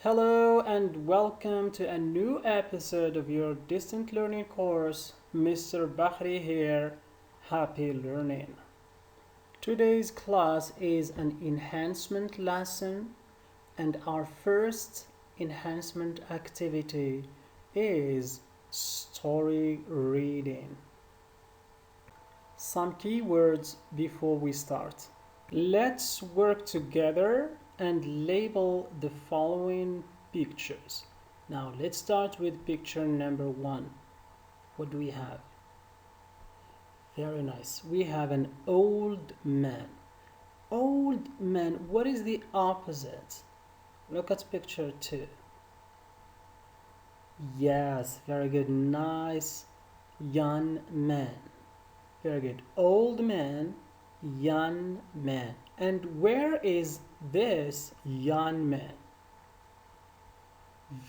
Hello and welcome to a new episode of your distant learning course. Mr. Bahri here. Happy learning. Today's class is an enhancement lesson, and our first enhancement activity is story reading. Some keywords before we start. Let's work together and label the following pictures. Now let's start with picture number 1. What do we have? Very nice. We have an old man. Old man, what is the opposite? Look at picture 2. Yes, very good. Nice. Young man. Very good. Old man, young man. And where is this young man?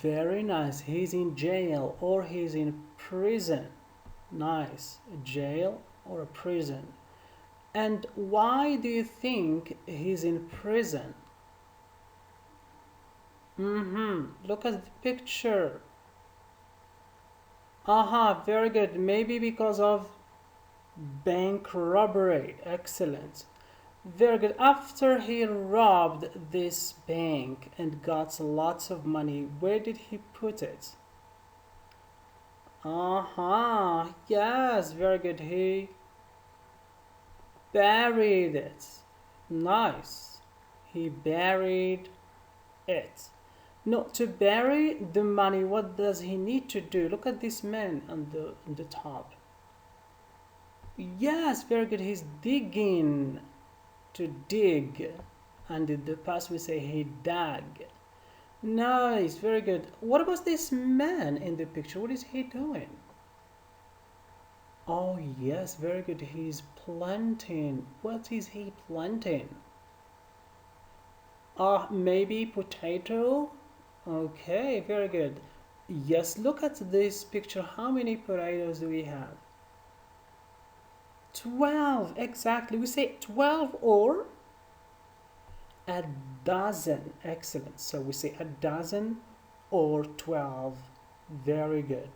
Very nice. He's in jail or he's in prison. Nice. A jail or a prison. And why do you think he's in prison? Look at the picture. Very good. Maybe because of bank robbery. Excellent. Very good. After he robbed this bank and got lots of money, where did he put it? Yes, very good. He buried it. Nice. He buried it. No, to bury the money, what does he need to do? Look at this man on the top. Yes, very good. He's digging. To dig, and in the past we say he dug. Nice, very good. What about this man in the picture? What is he doing? Oh yes, very good. He's planting. What is he planting? Maybe potato. Okay, very good. Yes, look at this picture. How many potatoes do we have? 12, exactly. We say 12 or a dozen. Excellent. So we say a dozen or 12. Very good.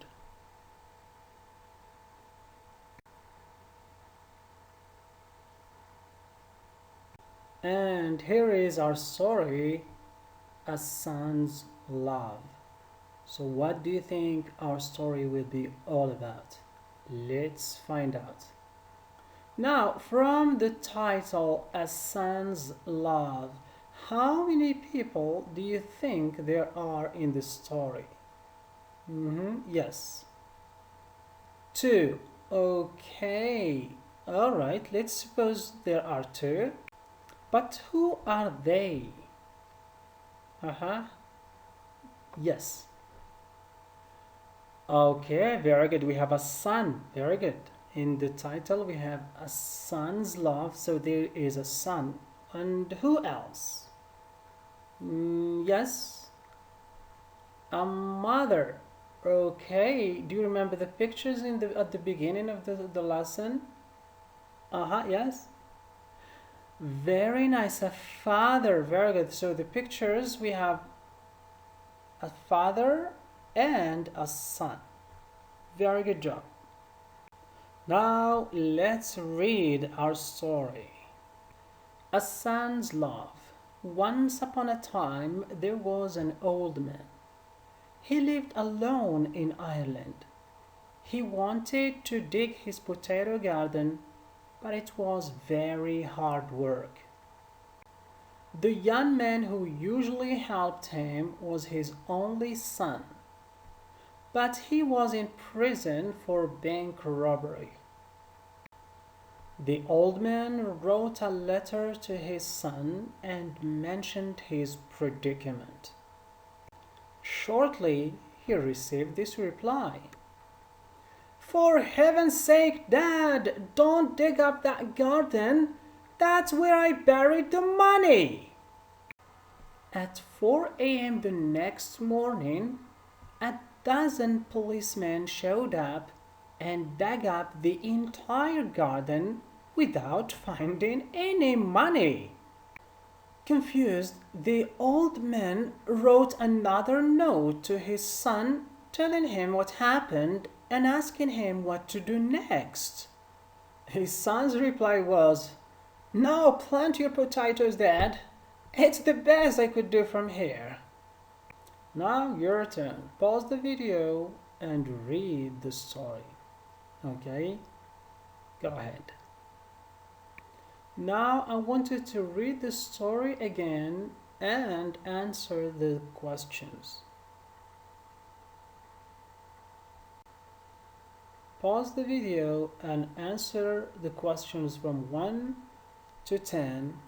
And here is our story, A Son's Love. So what do you think our story will be all about? Let's find out. Now, from the title, A Son's Love, how many people do you think there are in the story? Yes. 2. Okay. Alright, let's suppose there are 2. But who are they? Yes. Okay, very good. We have a son. Very good. In the title, we have A Son's Love, so there is a son. And who else? Yes, a mother. Okay, do you remember the pictures at the beginning of the lesson? Yes. Very nice, a father. Very good. So the pictures, we have a father and a son. Very good job. Now let's read our story. A Son's Love. Once upon a time there was an old man. He lived alone in Ireland. He wanted to dig his potato garden, but it was very hard work. The young man who usually helped him was his only son. But he was in prison for bank robbery. The old man wrote a letter to his son and mentioned his predicament. Shortly, he received this reply. For heaven's sake, Dad, don't dig up that garden. That's where I buried the money. At 4 a.m. the next morning, a dozen policemen showed up and dug up the entire garden without finding any money. Confused, the old man wrote another note to his son telling him what happened and asking him what to do next. His son's reply was, "Now plant your potatoes, Dad. It's the best I could do from here." Now your turn. Pause the video and read the story. Okay? Go ahead. Now I want you to read the story again and answer the questions. Pause the video and answer the questions from 1 to 10,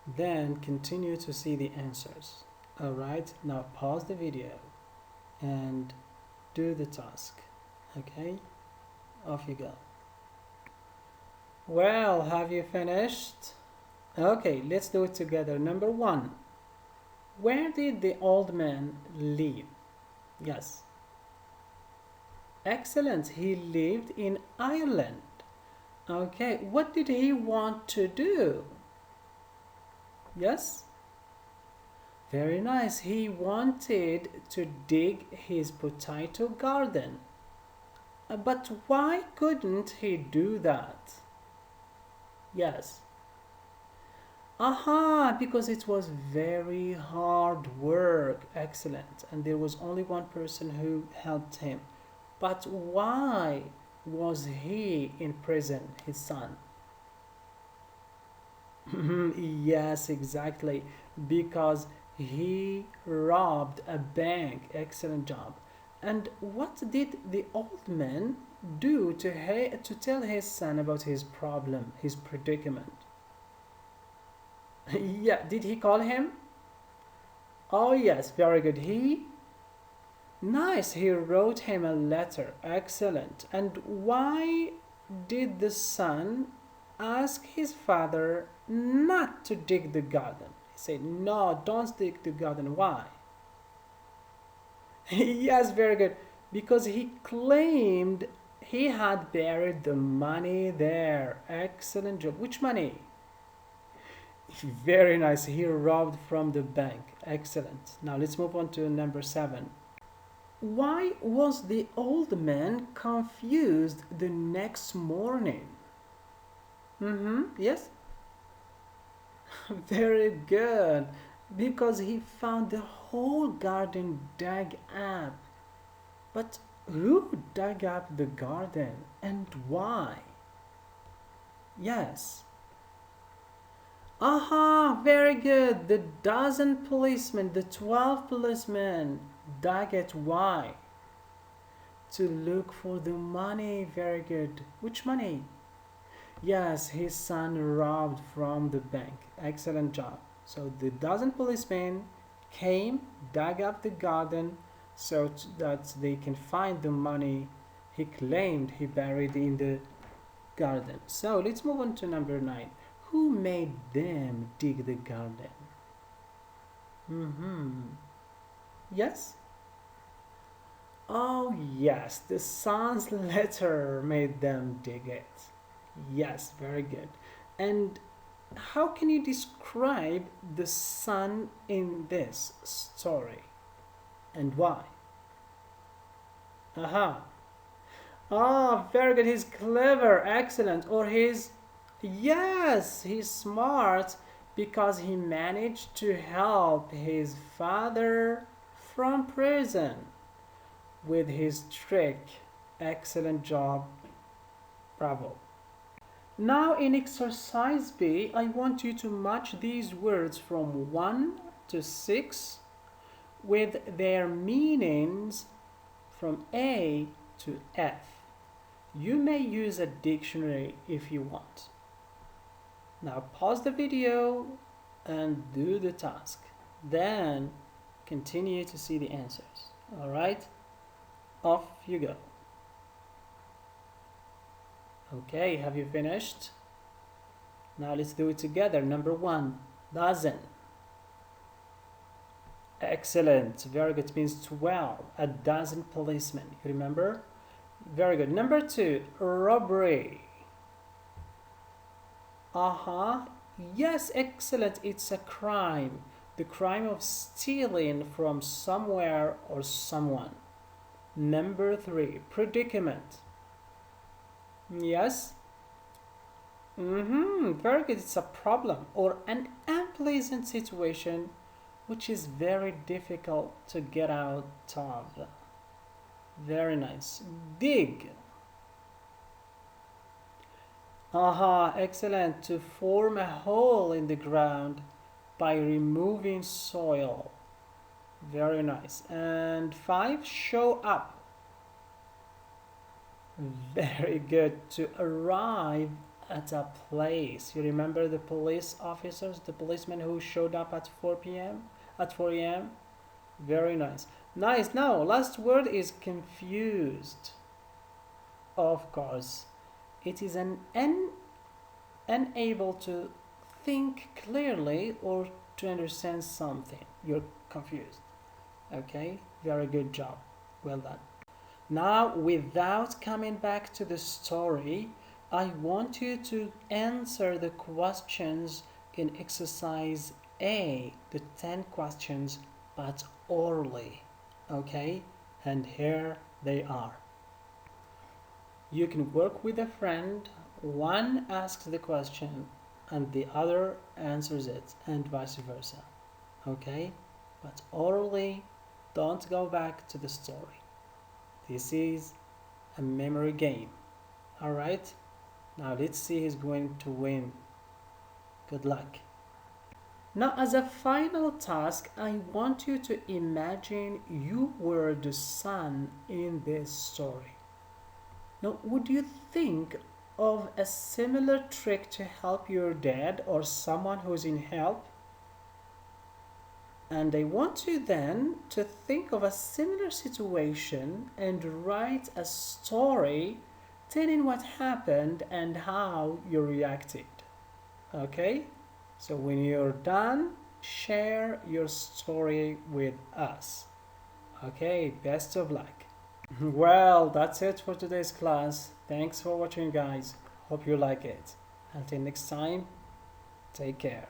then continue to see the answers. Alright, now pause the video and do the task. Okay, off you go. Well, have you finished? Okay, let's do it together. Number 1. Where did the old man live? Yes. Excellent. He lived in Ireland. Okay, what did he want to do? Yes? Very nice. He wanted to dig his potato garden. But why couldn't he do that? Yes. Aha, because it was very hard work. Excellent. And there was only one person who helped him. But why was he in prison, his son? Yes, exactly. Because he robbed a bank. Excellent job. And what did the old man do to tell his son about his problem, his predicament? Yeah, did he call him? Oh yes, very good. Nice, he wrote him a letter. Excellent. And why did the son ask his father not to dig the garden? He said, "No, don't dig the garden." Why? Yes, very good. Because he claimed he had buried the money there. Excellent job. Which money? Very nice. He robbed from the bank. Excellent. Now let's move on to number 7. Why was the old man confused the next morning? Yes? Very good. Because he found the whole garden dug up. But who dug up the garden and why? Yes. Aha, very good. The 12 policemen dug it. Why? To look for the money. Very good. Which money? Yes, his son robbed from the bank. Excellent job. So the 12 policemen came, dug up the garden so that they can find the money he claimed he buried in the garden. So let's move on to number 9. Who made them dig the garden? Yes? Oh yes, the son's letter made them dig it. Yes, very good. And how can you describe the son in this story? And why? Aha. Ah, very good. He's clever. Excellent. Or yes, he's smart because he managed to help his father from prison with his trick. Excellent job. Bravo. Now in exercise B, I want you to match these words from 1 to 6 with their meanings from A to F. You may use a dictionary if you want. Now pause the video and do the task. Then continue to see the answers. Alright? Off you go. Okay, have you finished? Now let's do it together. Number 1, dozen. Excellent. Very good. It means 12. A dozen policemen. You remember? Very good. Number 2, robbery. Yes, excellent. It's a crime. The crime of stealing from somewhere or someone. Number 3, predicament. Yes? Very good. It's a problem or an unpleasant situation which is very difficult to get out of. Very nice. Dig. Aha, excellent. To form a hole in the ground by removing soil. Very nice. And 5, show up. Very good. To arrive at a place. You remember the police officers, the policemen who showed up at 4 p.m., at 4 a.m.? Very nice. Nice. Now, last word is confused. Of course. It is unable to think clearly or to understand something. You're confused. Okay? Very good job. Well done. Now, without coming back to the story, I want you to answer the questions in exercise A, the 10 questions, but orally. Okay? And here they are. You can work with a friend. One asks the question and the other answers it, and vice versa. Okay? But orally, don't go back to the story. This is a memory game. Alright? Now let's see who's going to win. Good luck. Now, as a final task, I want you to imagine you were the son in this story. Now, would you think of a similar trick to help your dad or someone who's in help? And I want you then to think of a similar situation and write a story telling what happened and how you reacted. Okay? So when you're done, share your story with us. Okay, best of luck. Well, that's it for today's class. Thanks for watching, guys. Hope you like it. Until next time, take care.